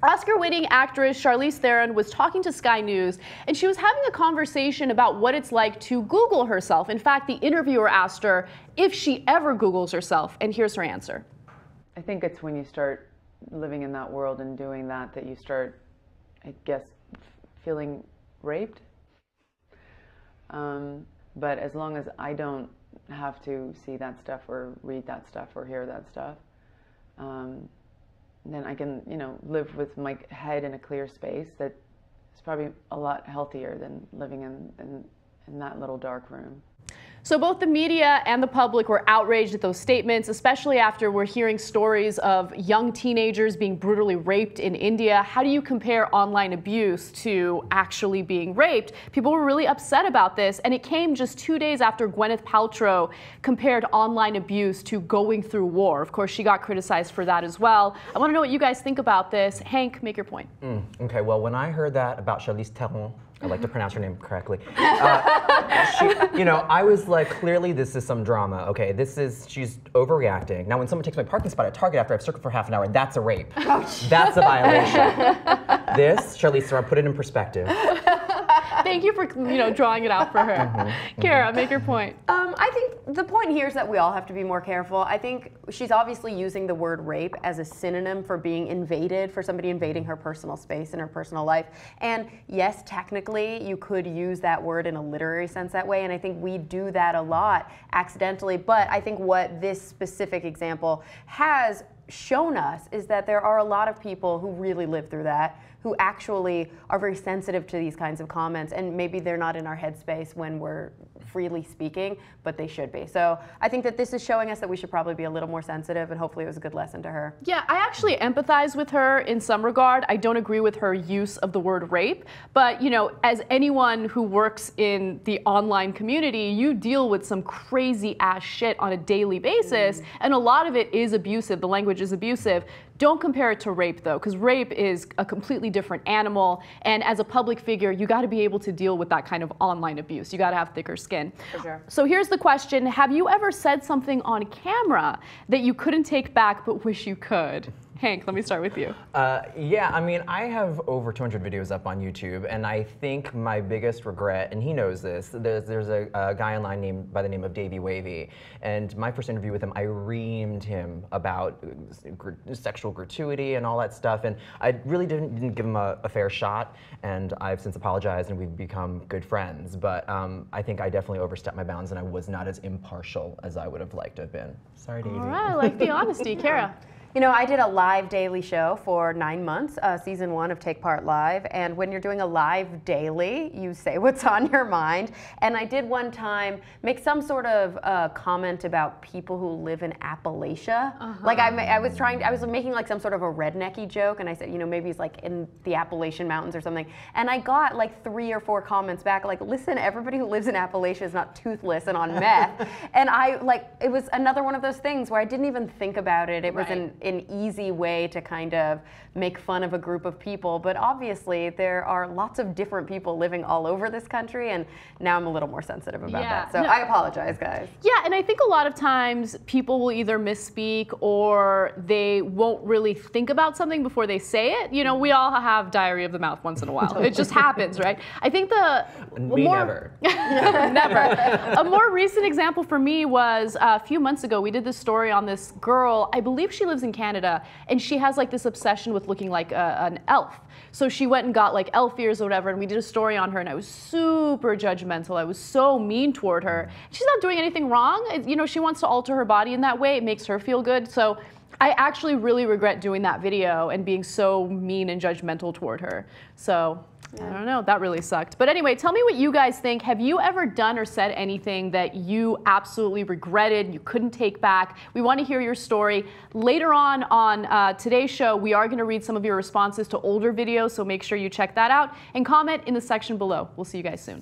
Oscar-winning actress Charlize Theron was talking to Sky News, and she was having a conversation about what it's like to Google herself. In fact, the interviewer asked her if she ever Googles herself, and here's her answer. I think it's when you start living in that world and doing that that you start, I guess, feeling raped. But as long as I don't have to see that stuff or read that stuff or hear that stuff, then I can, live with my head in a clear space that is probably a lot healthier than living in that little dark room. So both the media and the public were outraged at those statements, especially after we're hearing stories of young teenagers being brutally raped in India. How do you compare online abuse to actually being raped? People were really upset about this, and it came just 2 days after Gwyneth Paltrow compared online abuse to going through war. Of course, she got criticized for that as well. I want to know what you guys think about this. Hank, make your point. Okay, well, when I heard that about Charlize Theron, I like to pronounce her name correctly. I was like, clearly this is some drama. Okay, she's overreacting. Now, when someone takes my parking spot at Target after I've circled for half an hour, that's a rape. That's a violation. This, Charlize Theron, put it in perspective. Thank you for, drawing it out for her. Cara, make your point. I think the point here is that we all have to be more careful. I think she's obviously using the word rape as a synonym for being invaded, for somebody invading her personal space and her personal life. And yes, technically, you could use that word in a literary sense that way, and I think we do that a lot accidentally. But I think what this specific example has shown us is that there are a lot of people who really live through that, who actually are very sensitive to these kinds of comments, and maybe they're not in our headspace when we're freely speaking, but they should be. So I think that this is showing us that we should probably be a little more sensitive, and hopefully it was a good lesson to her. Yeah, I actually empathize with her in some regard. I don't agree with her use of the word rape, but as anyone who works in the online community, you deal with some crazy ass shit on a daily basis, and a lot of it is abusive. The language is abusive. Don't compare it to rape, though, because rape is a completely different animal, and as a public figure, you got to be able to deal with that kind of online abuse. You got to have thicker skin. For sure. So here's the question. Have you ever said something on camera that you couldn't take back but wish you could? Hank, let me start with you. Yeah, I mean, I have over 200 videos up on YouTube, and I think my biggest regret, and he knows this, there's a guy online by the name of Davey Wavy, and my first interview with him, I reamed him about sexual gratuity and all that stuff, and I really didn't give him a fair shot, and I've since apologized, and we've become good friends, but I think I definitely overstepped my bounds, and I was not as impartial as I would have liked to have been. Sorry, Davey. All right, I like the honesty. Cara? I did a live daily show for 9 months, season 1 of Take Part Live, and when you're doing a live daily, you say what's on your mind. And I did one time make some sort of comment about people who live in Appalachia. Like I was making like some sort of a rednecky joke, and I said, maybe he's like in the Appalachian Mountains or something. And I got like 3 or 4 comments back, like, listen, everybody who lives in Appalachia is not toothless and on meth. And it was another one of those things where I didn't even think about it. It was an easy way to kind of make fun of a group of people, but obviously there are lots of different people living all over this country, and now I'm a little more sensitive about that. So I apologize, guys. Yeah, and I think a lot of times people will either misspeak or they won't really think about something before they say it. We all have diarrhea of the mouth once in a while. It just happens, right? I think never. Never. A more recent example for me was a few months ago, we did this story on this girl. I believe she lives in Canada, and she has like this obsession with looking like an elf. So she went and got like elf ears or whatever, and we did a story on her, and I was super judgmental. I was so mean toward her. She's not doing anything wrong. She wants to alter her body in that way. It makes her feel good. So I actually really regret doing that video and being so mean and judgmental toward her. So I don't know, that really sucked. But anyway, tell me what you guys think. Have you ever done or said anything that you absolutely regretted, you couldn't take back? We want to hear your story. Later on today's show, we are going to read some of your responses to older videos, so make sure you check that out and comment in the section below. We'll see you guys soon.